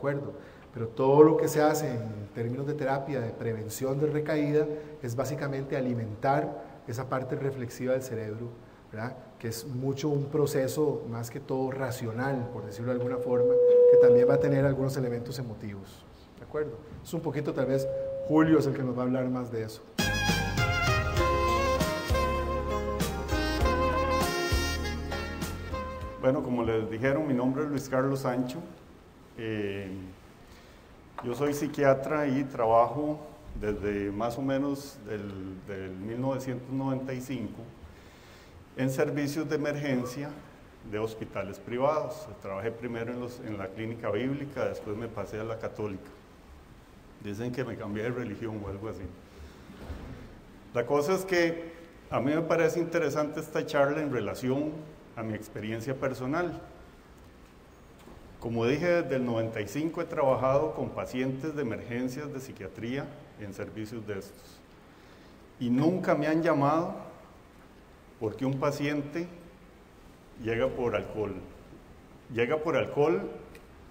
acuerdo, pero todo lo que se hace en términos de terapia, de prevención de recaída, es básicamente alimentar esa parte reflexiva del cerebro, ¿verdad? Que es mucho un proceso más que todo racional, por decirlo de alguna forma, que también va a tener algunos elementos emotivos, ¿de acuerdo? Es un poquito, tal vez Julio es el que nos va a hablar más de eso. Bueno, como les dijeron, mi nombre es Luis Carlos Sancho. Yo soy psiquiatra y trabajo desde más o menos del 1995 en servicios de emergencia de hospitales privados. Trabajé primero en la clínica bíblica, después me pasé a la católica. Dicen que me cambié de religión o algo así. La cosa es que a mí me parece interesante esta charla en relación a mi experiencia personal. Como dije, desde el 95 he trabajado con pacientes de emergencias de psiquiatría en servicios de estos. Y nunca me han llamado porque un paciente llega por alcohol. Llega por alcohol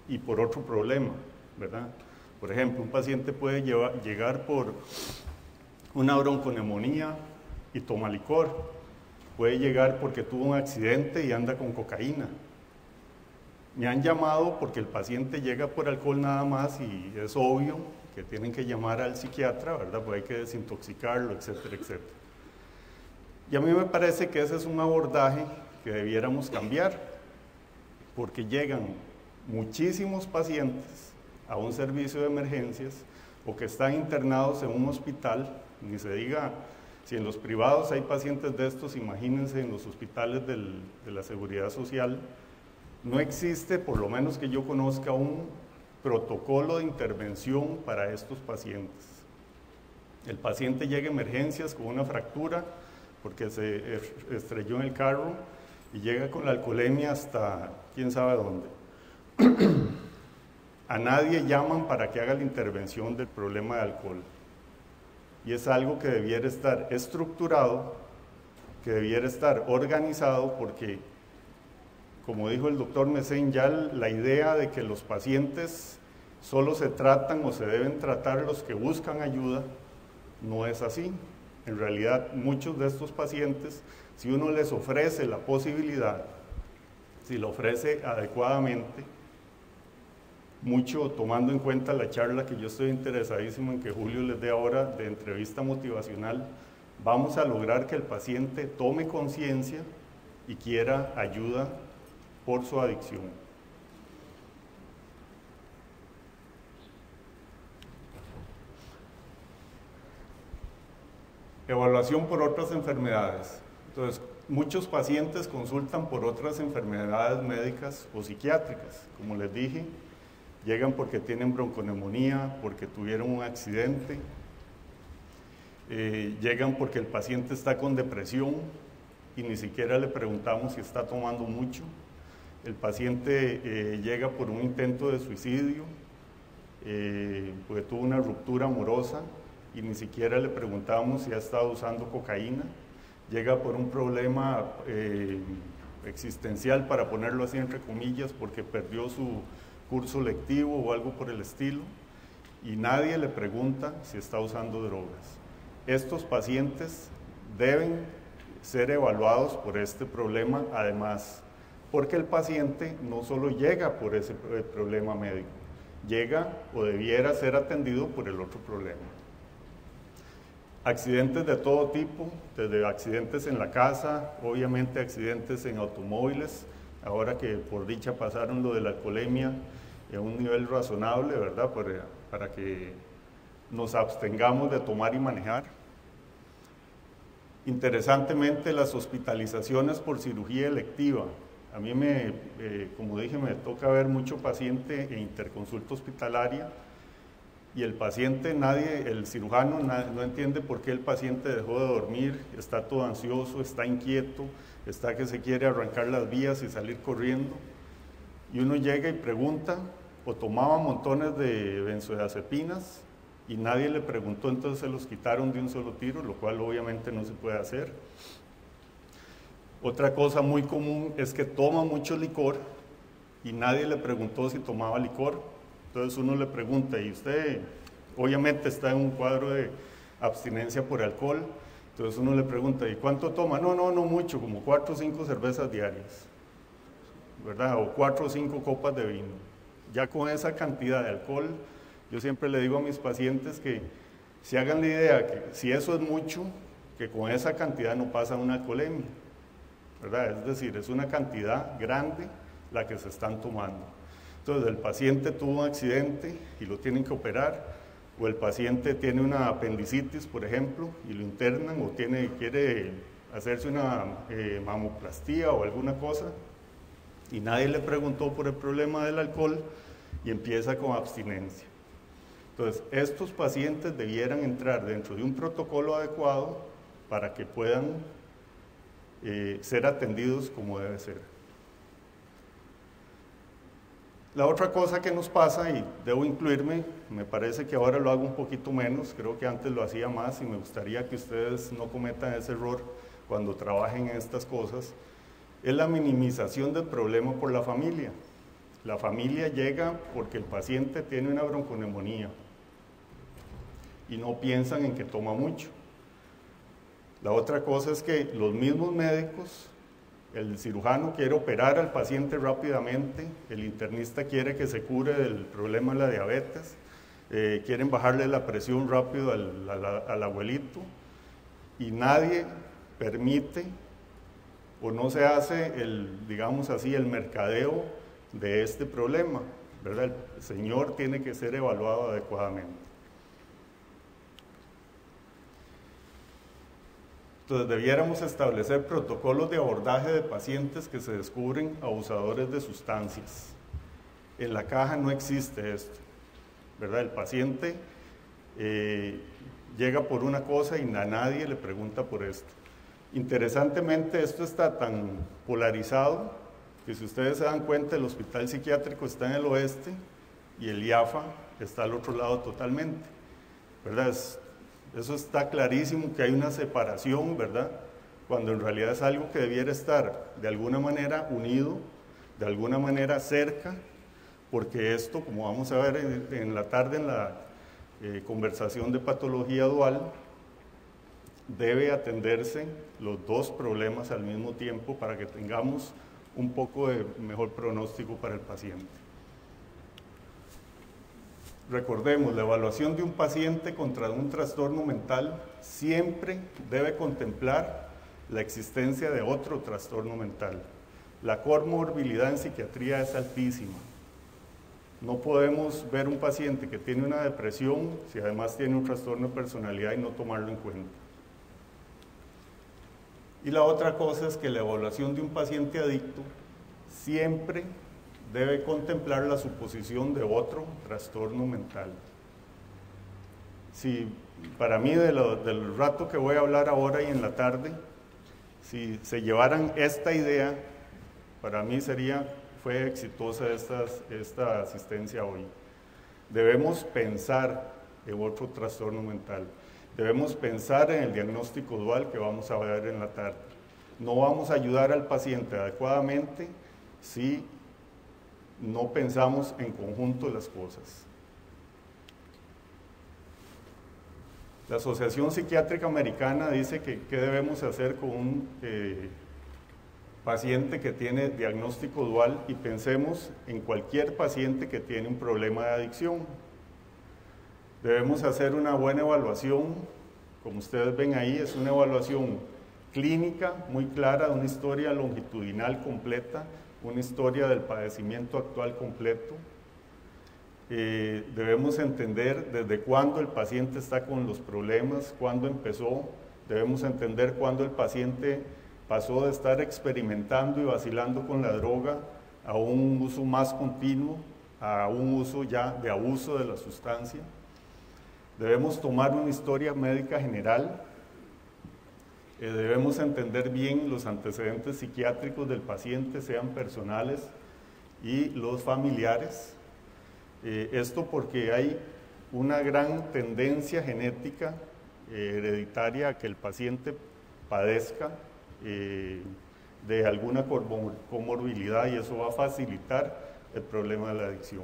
y por otro problema, ¿verdad? Por ejemplo, un paciente puede llegar por una bronconeumonía y toma licor. Puede llegar porque tuvo un accidente y anda con cocaína. Me han llamado porque el paciente llega por alcohol nada más y es obvio que tienen que llamar al psiquiatra, ¿verdad? Pues hay que desintoxicarlo, etcétera, etcétera. Y a mí me parece que ese es un abordaje que debiéramos cambiar, porque llegan muchísimos pacientes a un servicio de emergencias o que están internados en un hospital, ni se diga, si en los privados hay pacientes de estos, imagínense en los hospitales de la Seguridad Social. No existe, por lo menos que yo conozca, un protocolo de intervención para estos pacientes. El paciente llega a emergencias con una fractura porque se estrelló en el carro y llega con la alcoholemia hasta quién sabe dónde. A nadie llaman para que haga la intervención del problema de alcohol. Y es algo que debiera estar estructurado, que debiera estar organizado, porque, como dijo el doctor Mesén, ya la idea de que los pacientes solo se tratan o se deben tratar los que buscan ayuda, no es así. En realidad, muchos de estos pacientes, si uno les ofrece la posibilidad, si lo ofrece adecuadamente, mucho tomando en cuenta la charla que yo estoy interesadísimo en que Julio les dé ahora de entrevista motivacional, vamos a lograr que el paciente tome conciencia y quiera ayuda por su adicción. Evaluación por otras enfermedades. Entonces, muchos pacientes consultan por otras enfermedades médicas o psiquiátricas. Como les dije, llegan porque tienen bronconeumonía, porque tuvieron un accidente, llegan porque el paciente está con depresión y ni siquiera le preguntamos si está tomando mucho. El paciente llega por un intento de suicidio, porque tuvo una ruptura amorosa y ni siquiera le preguntamos si ha estado usando cocaína. Llega por un problema existencial, para ponerlo así entre comillas, porque perdió su curso lectivo o algo por el estilo, y nadie le pregunta si está usando drogas. Estos pacientes deben ser evaluados por este problema, además, porque el paciente no solo llega por ese problema médico, llega o debiera ser atendido por el otro problema. Accidentes de todo tipo, desde accidentes en la casa, obviamente accidentes en automóviles, ahora que por dicha pasaron lo de la alcoholemia a un nivel razonable, ¿verdad? Para que nos abstengamos de tomar y manejar. Interesantemente, las hospitalizaciones por cirugía electiva. A mí, como dije, me toca ver mucho paciente en interconsulta hospitalaria, y el paciente, el cirujano no entiende por qué el paciente dejó de dormir, está todo ansioso, está inquieto, está que se quiere arrancar las vías y salir corriendo. Y uno llega y pregunta, o tomaba montones de benzodiazepinas y nadie le preguntó, entonces se los quitaron de un solo tiro, lo cual obviamente no se puede hacer. Otra cosa muy común es que toma mucho licor y nadie le preguntó si tomaba licor. Entonces uno le pregunta, ¿y usted obviamente está en un cuadro de abstinencia por alcohol? Entonces uno le pregunta, ¿y cuánto toma? No mucho, como 4 o 5 cervezas diarias, ¿verdad? O 4 o 5 copas de vino. Ya con esa cantidad de alcohol, yo siempre le digo a mis pacientes que se hagan la idea que si eso es mucho, que con esa cantidad no pasa una alcoholemia, ¿verdad? Es decir, es una cantidad grande la que se están tomando. Entonces, el paciente tuvo un accidente y lo tienen que operar, o el paciente tiene una apendicitis, por ejemplo, y lo internan, o quiere hacerse una mamoplastía o alguna cosa, y nadie le preguntó por el problema del alcohol, y empieza con abstinencia. Entonces, estos pacientes debieran entrar dentro de un protocolo adecuado para que puedan ser atendidos como debe ser. La otra cosa que nos pasa, y debo incluirme, me parece que ahora lo hago un poquito menos, creo que antes lo hacía más y me gustaría que ustedes no cometan ese error cuando trabajen en estas cosas, es la minimización del problema por la familia. La familia llega porque el paciente tiene una bronconeumonía y no piensan en que toma mucho. La otra cosa es que los mismos médicos, el cirujano quiere operar al paciente rápidamente, el internista quiere que se cure del problema de la diabetes, quieren bajarle la presión rápido al abuelito, y nadie permite o no se hace digamos así, el mercadeo de este problema, ¿verdad? El señor tiene que ser evaluado adecuadamente. Entonces debiéramos establecer protocolos de abordaje de pacientes que se descubren abusadores de sustancias. En la caja no existe esto, ¿verdad? El paciente llega por una cosa y a nadie le pregunta por esto. Interesantemente, esto está tan polarizado que si ustedes se dan cuenta, el hospital psiquiátrico está en el oeste y el IAFA está al otro lado totalmente, ¿verdad? Eso está clarísimo que hay una separación, ¿verdad? Cuando en realidad es algo que debiera estar de alguna manera unido, de alguna manera cerca, porque esto, como vamos a ver en la tarde en la conversación de patología dual, debe atenderse los dos problemas al mismo tiempo para que tengamos un poco de mejor pronóstico para el paciente. Recordemos, la evaluación de un paciente contra un trastorno mental siempre debe contemplar la existencia de otro trastorno mental. La comorbilidad en psiquiatría es altísima. No podemos ver un paciente que tiene una depresión si además tiene un trastorno de personalidad y no tomarlo en cuenta. Y la otra cosa es que la evaluación de un paciente adicto siempre debe contemplar la suposición de otro trastorno mental. Si para mí del rato que voy a hablar ahora y en la tarde, si se llevaran esta idea, para mí fue exitosa esta asistencia hoy. Debemos pensar en otro trastorno mental. Debemos pensar en el diagnóstico dual que vamos a ver en la tarde. No vamos a ayudar al paciente adecuadamente si no pensamos en conjunto las cosas. La Asociación Psiquiátrica Americana dice que qué debemos hacer con un paciente que tiene diagnóstico dual, y pensemos en cualquier paciente que tiene un problema de adicción. Debemos hacer una buena evaluación, como ustedes ven ahí, es una evaluación clínica muy clara, una historia longitudinal completa, una historia del padecimiento actual completo. Debemos entender desde cuándo el paciente está con los problemas, cuándo empezó, debemos entender cuándo el paciente pasó de estar experimentando y vacilando con la droga a un uso más continuo, a un uso ya de abuso de la sustancia. Debemos tomar una historia médica general, debemos entender bien los antecedentes psiquiátricos del paciente, sean personales y los familiares. Esto porque hay una gran tendencia genética hereditaria a que el paciente padezca de alguna comorbilidad, y eso va a facilitar el problema de la adicción.